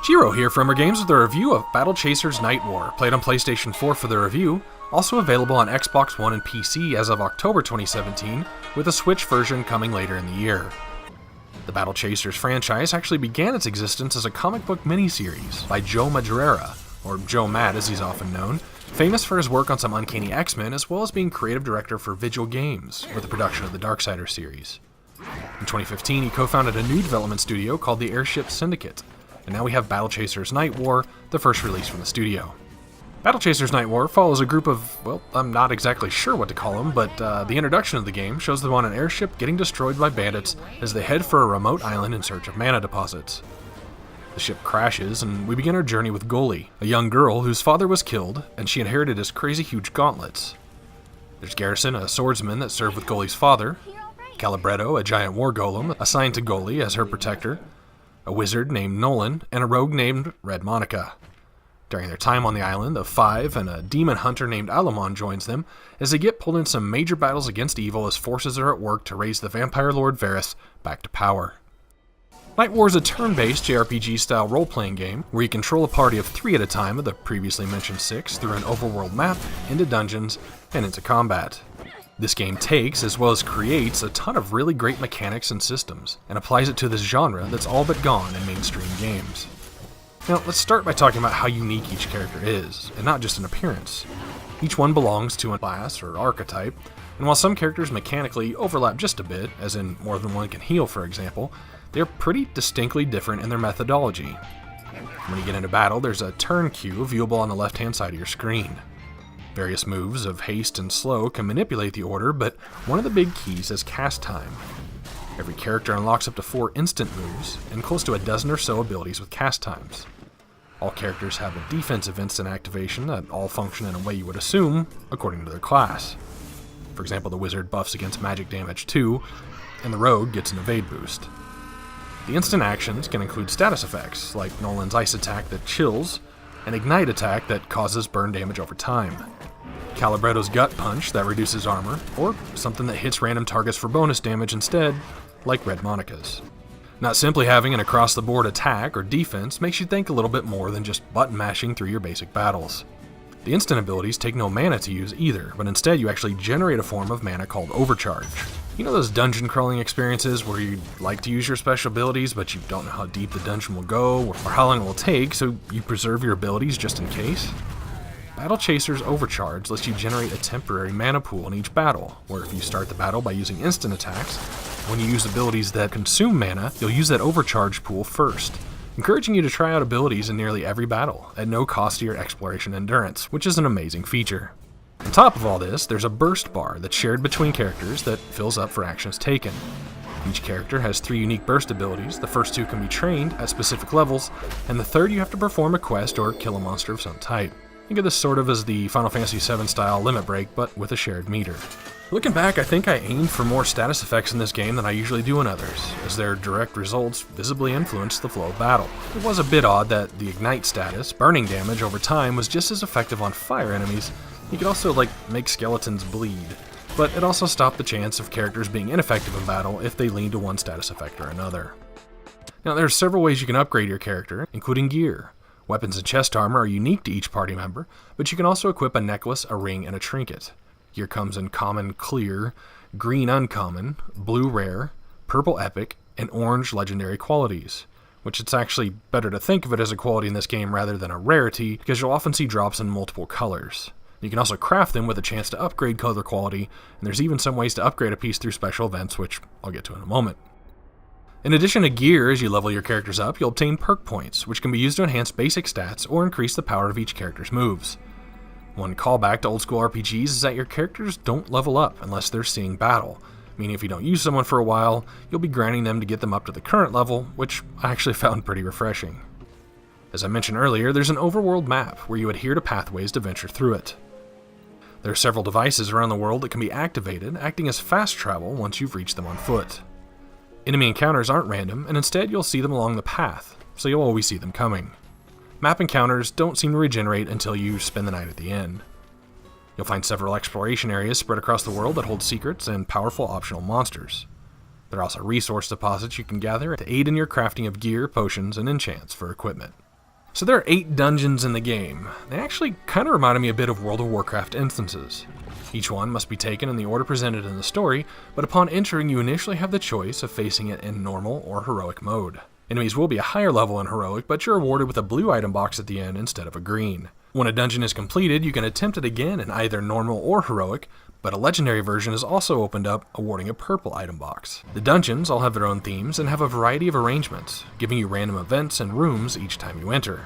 Jiro here from Umbra Games with a review of Battle Chasers Nightwar, played on PlayStation 4 for the review, also available on Xbox One and PC as of October 2017, with a Switch version coming later in the year. The Battle Chasers franchise actually began its existence as a comic book miniseries by Joe Madureira, or Joe Mad as he's often known, famous for his work on some Uncanny X-Men as well as being creative director for Vigil Games, with the production of the Darksiders series. In 2015, he co-founded a new development studio called the Airship Syndicate, and now we have Battle Chasers Nightwar, the first release from the studio. Battle Chasers Nightwar follows a group of, well, I'm not exactly sure what to call them, but the introduction of the game shows them on an airship getting destroyed by bandits as they head for a remote island in search of mana deposits. The ship crashes, and we begin our journey with Gully, a young girl whose father was killed, and she inherited his crazy huge gauntlets. There's Garrison, a swordsman that served with Gully's father, Calibretto, a giant war golem assigned to Gully as her protector, a wizard named Nolan, and a rogue named Red Monica. During their time on the island, the Five and a demon hunter named Alamon joins them as they get pulled in some major battles against evil as forces are at work to raise the vampire lord Varys back to power. Nightwar is a turn-based JRPG-style role-playing game where you control a party of 3 at a time of the previously mentioned 6 through an overworld map, into dungeons, and into combat. This game takes, as well as creates, a ton of really great mechanics and systems, and applies it to this genre that's all but gone in mainstream games. Now, let's start by talking about how unique each character is, and not just in appearance. Each one belongs to a class or archetype, and while some characters mechanically overlap just a bit, as in more than one can heal for example, they're pretty distinctly different in their methodology. When you get into battle, there's a turn queue viewable on the left-hand side of your screen. Various moves of haste and slow can manipulate the order, but one of the big keys is cast time. Every character unlocks up to 4 instant moves, and close to a dozen or so abilities with cast times. All characters have a defensive instant activation that all function in a way you would assume, according to their class. For example, the wizard buffs against magic damage 2, and the rogue gets an evade boost. The instant actions can include status effects, like Nolan's ice attack that chills, an ignite attack that causes burn damage over time, Calibretto's gut punch that reduces armor, or something that hits random targets for bonus damage instead, like Red Monica's. Not simply having an across-the-board attack or defense makes you think a little bit more than just button mashing through your basic battles. The instant abilities take no mana to use either, but instead you actually generate a form of mana called overcharge. You know those dungeon crawling experiences where you'd like to use your special abilities, but you don't know how deep the dungeon will go or how long it will take, so you preserve your abilities just in case? Battle Chasers Overcharge lets you generate a temporary mana pool in each battle, where if you start the battle by using instant attacks, when you use abilities that consume mana, you'll use that overcharge pool first, encouraging you to try out abilities in nearly every battle, at no cost to your exploration endurance, which is an amazing feature. On top of all this, there's a burst bar that's shared between characters that fills up for actions taken. Each character has 3 unique burst abilities, the first 2 can be trained at specific levels, and the third you have to perform a quest or kill a monster of some type. Think of this sort of as the Final Fantasy VII style limit break, but with a shared meter. Looking back, I think I aimed for more status effects in this game than I usually do in others, as their direct results visibly influenced the flow of battle. It was a bit odd that the ignite status, burning damage over time, was just as effective on fire enemies. You could also, make skeletons bleed, but it also stopped the chance of characters being ineffective in battle if they leaned to one status effect or another. Now, there are several ways you can upgrade your character, including gear. Weapons and chest armor are unique to each party member, but you can also equip a necklace, a ring, and a trinket. Gear comes in common clear, green uncommon, blue rare, purple epic, and orange legendary qualities, which it's actually better to think of it as a quality in this game rather than a rarity, because you'll often see drops in multiple colors. You can also craft them with a chance to upgrade color quality, and there's even some ways to upgrade a piece through special events, which I'll get to in a moment. In addition to gear, as you level your characters up, you'll obtain perk points, which can be used to enhance basic stats or increase the power of each character's moves. One callback to old school RPGs is that your characters don't level up unless they're seeing battle, meaning if you don't use someone for a while, you'll be grinding them to get them up to the current level, which I actually found pretty refreshing. As I mentioned earlier, there's an overworld map where you adhere to pathways to venture through it. There are several devices around the world that can be activated, acting as fast travel once you've reached them on foot. Enemy encounters aren't random, and instead you'll see them along the path, so you'll always see them coming. Map encounters don't seem to regenerate until you spend the night at the end. You'll find several exploration areas spread across the world that hold secrets and powerful optional monsters. There are also resource deposits you can gather to aid in your crafting of gear, potions, and enchants for equipment. So there are 8 dungeons in the game. They actually kind of reminded me a bit of World of Warcraft instances. Each one must be taken in the order presented in the story, but upon entering you initially have the choice of facing it in normal or heroic mode. Enemies will be a higher level in heroic, but you're awarded with a blue item box at the end instead of a green. When a dungeon is completed, you can attempt it again in either normal or heroic, but a legendary version is also opened up, awarding a purple item box. The dungeons all have their own themes and have a variety of arrangements, giving you random events and rooms each time you enter.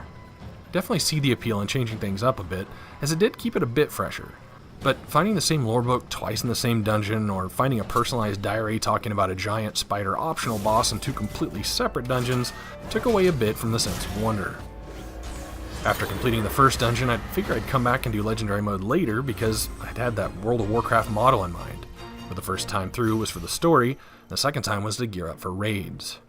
Definitely see the appeal in changing things up a bit, as it did keep it a bit fresher. But finding the same lore book twice in the same dungeon, or finding a personalized diary talking about a giant spider optional boss in 2 completely separate dungeons, took away a bit from the sense of wonder. After completing the first dungeon, I'd figure I'd come back and do legendary mode later because I'd had that World of Warcraft model in mind. But the first time through was for the story, and the second time was to gear up for raids.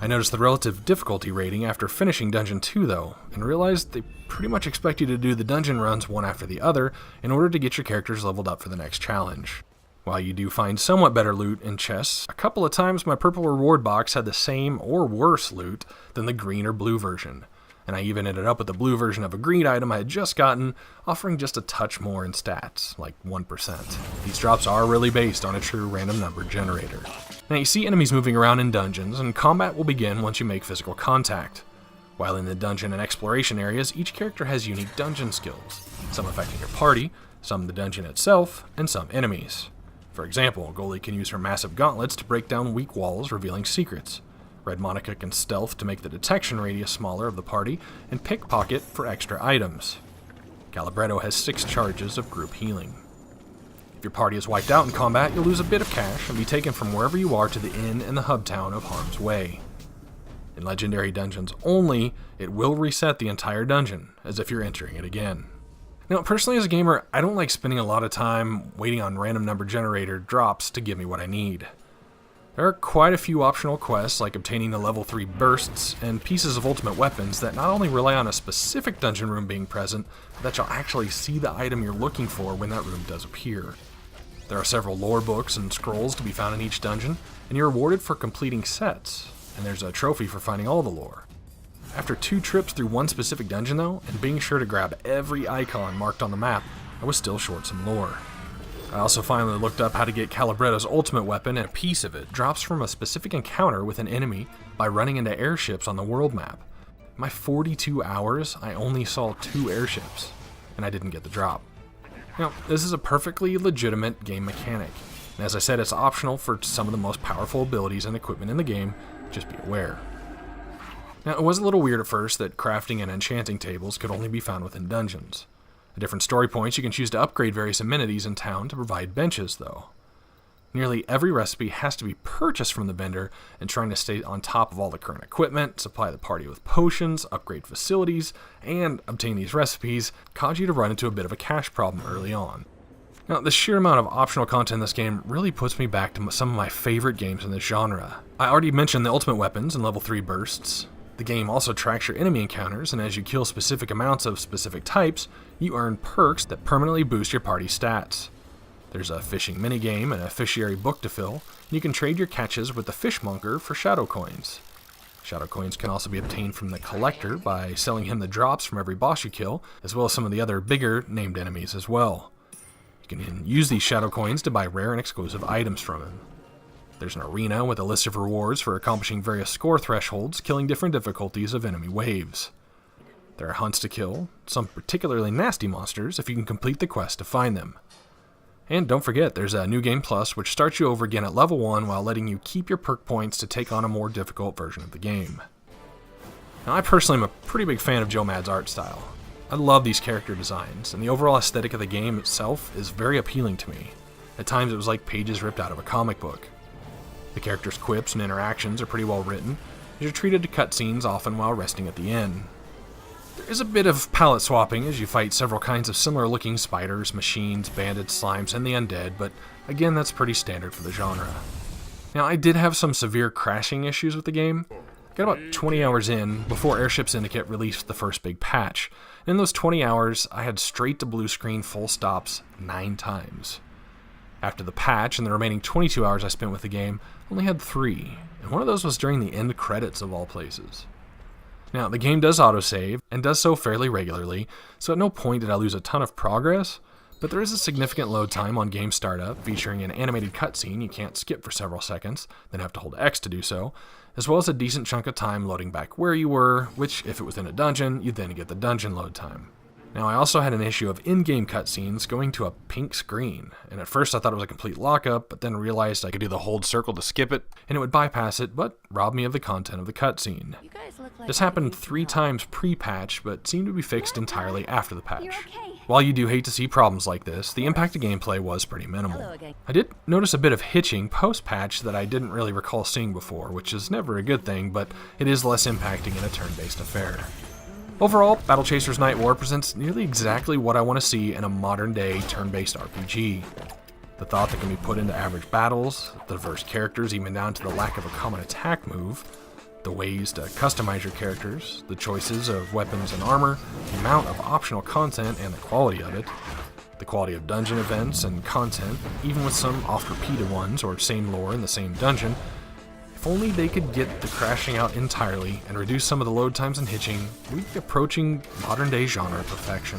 I noticed the relative difficulty rating after finishing Dungeon 2 though, and realized they pretty much expect you to do the dungeon runs one after the other in order to get your characters leveled up for the next challenge. While you do find somewhat better loot in chests, a couple of times my purple reward box had the same or worse loot than the green or blue version. And I even ended up with the blue version of a green item I had just gotten, offering just a touch more in stats, like 1%. These drops are really based on a true random number generator. Now you see enemies moving around in dungeons, and combat will begin once you make physical contact. While in the dungeon and exploration areas, each character has unique dungeon skills, some affecting your party, some the dungeon itself, and some enemies. For example, Gully can use her massive gauntlets to break down weak walls, revealing secrets. Red Monica can stealth to make the detection radius smaller of the party, and pickpocket for extra items. Calibretto has 6 charges of group healing. If your party is wiped out in combat, you'll lose a bit of cash and be taken from wherever you are to the inn in the hub town of Harm's Way. In legendary dungeons only, it will reset the entire dungeon, as if you're entering it again. Now, personally as a gamer, I don't like spending a lot of time waiting on random number generator drops to give me what I need. There are quite a few optional quests, like obtaining the level 3 bursts and pieces of ultimate weapons that not only rely on a specific dungeon room being present, but that you'll actually see the item you're looking for when that room does appear. There are several lore books and scrolls to be found in each dungeon, and you're rewarded for completing sets, and there's a trophy for finding all the lore. After 2 trips through one specific dungeon though, and being sure to grab every icon marked on the map, I was still short some lore. I also finally looked up how to get Calibretto's ultimate weapon, and a piece of it drops from a specific encounter with an enemy by running into airships on the world map. In my 42 hours, I only saw 2 airships, and I didn't get the drop. Now, this is a perfectly legitimate game mechanic, and as I said, it's optional for some of the most powerful abilities and equipment in the game, just be aware. Now, it was a little weird at first that crafting and enchanting tables could only be found within dungeons. At different story points, you can choose to upgrade various amenities in town to provide benches, though. Nearly every recipe has to be purchased from the vendor, and trying to stay on top of all the current equipment, supply the party with potions, upgrade facilities, and obtain these recipes caused you to run into a bit of a cash problem early on. Now, the sheer amount of optional content in this game really puts me back to some of my favorite games in this genre. I already mentioned the ultimate weapons and level 3 bursts. The game also tracks your enemy encounters, and as you kill specific amounts of specific types, you earn perks that permanently boost your party stats. There's a fishing minigame and a fishiary book to fill, and you can trade your catches with the fishmonger for shadow coins. Shadow coins can also be obtained from the collector by selling him the drops from every boss you kill, as well as some of the other bigger named enemies as well. You can use these shadow coins to buy rare and exclusive items from him. There's an arena with a list of rewards for accomplishing various score thresholds, killing different difficulties of enemy waves. There are hunts to kill, some particularly nasty monsters, if you can complete the quest to find them. And don't forget, there's a New Game Plus, which starts you over again at level 1 while letting you keep your perk points to take on a more difficult version of the game. Now, I personally am a pretty big fan of Joe Mad's art style. I love these character designs, and the overall aesthetic of the game itself is very appealing to me. At times it was like pages ripped out of a comic book. The characters' quips and interactions are pretty well written, as you're treated to cutscenes often while resting at the inn. There is a bit of palette swapping as you fight several kinds of similar looking spiders, machines, bandits, slimes, and the undead, but again that's pretty standard for the genre. Now, I did have some severe crashing issues with the game. I got about 20 hours in before Airship Syndicate released the first big patch, and in those 20 hours I had straight to blue screen full stops 9 times. After the patch and the remaining 22 hours I spent with the game, I only had 3, and one of those was during the end credits of all places. Now, the game does autosave, and does so fairly regularly, so at no point did I lose a ton of progress, but there is a significant load time on game startup, featuring an animated cutscene you can't skip for several seconds, then have to hold X to do so, as well as a decent chunk of time loading back where you were, which, if it was in a dungeon, you'd then get the dungeon load time. Now, I also had an issue of in-game cutscenes going to a pink screen, and at first I thought it was a complete lockup, but then realized I could do the hold circle to skip it, and it would bypass it, but rob me of the content of the cutscene. This happened 3 times pre-patch, but seemed to be fixed entirely after the patch. While you do hate to see problems like this, the impact to gameplay was pretty minimal. I did notice a bit of hitching post-patch that I didn't really recall seeing before, which is never a good thing, but it is less impacting in a turn-based affair. Overall, Battle Chasers Nightwar presents nearly exactly what I want to see in a modern-day turn-based RPG. The thought that can be put into average battles, the diverse characters even down to the lack of a common attack move, the ways to customize your characters, the choices of weapons and armor, the amount of optional content and the quality of it, the quality of dungeon events and content, even with some oft-repeated ones or same lore in the same dungeon. If only they could get the crashing out entirely and reduce some of the load times and hitching, we'd be approaching modern-day genre perfection.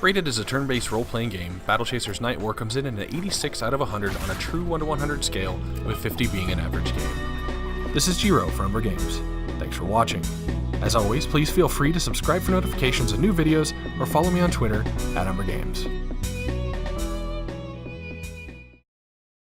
Rated as a turn-based role-playing game, Battle Chasers Nightwar comes in at an 86 out of 100 on a true 1 to 100 scale, with 50 being an average game. This is Jiro for Umbra Games. Thanks for watching. As always, please feel free to subscribe for notifications of new videos or follow me on Twitter @Umbra Games.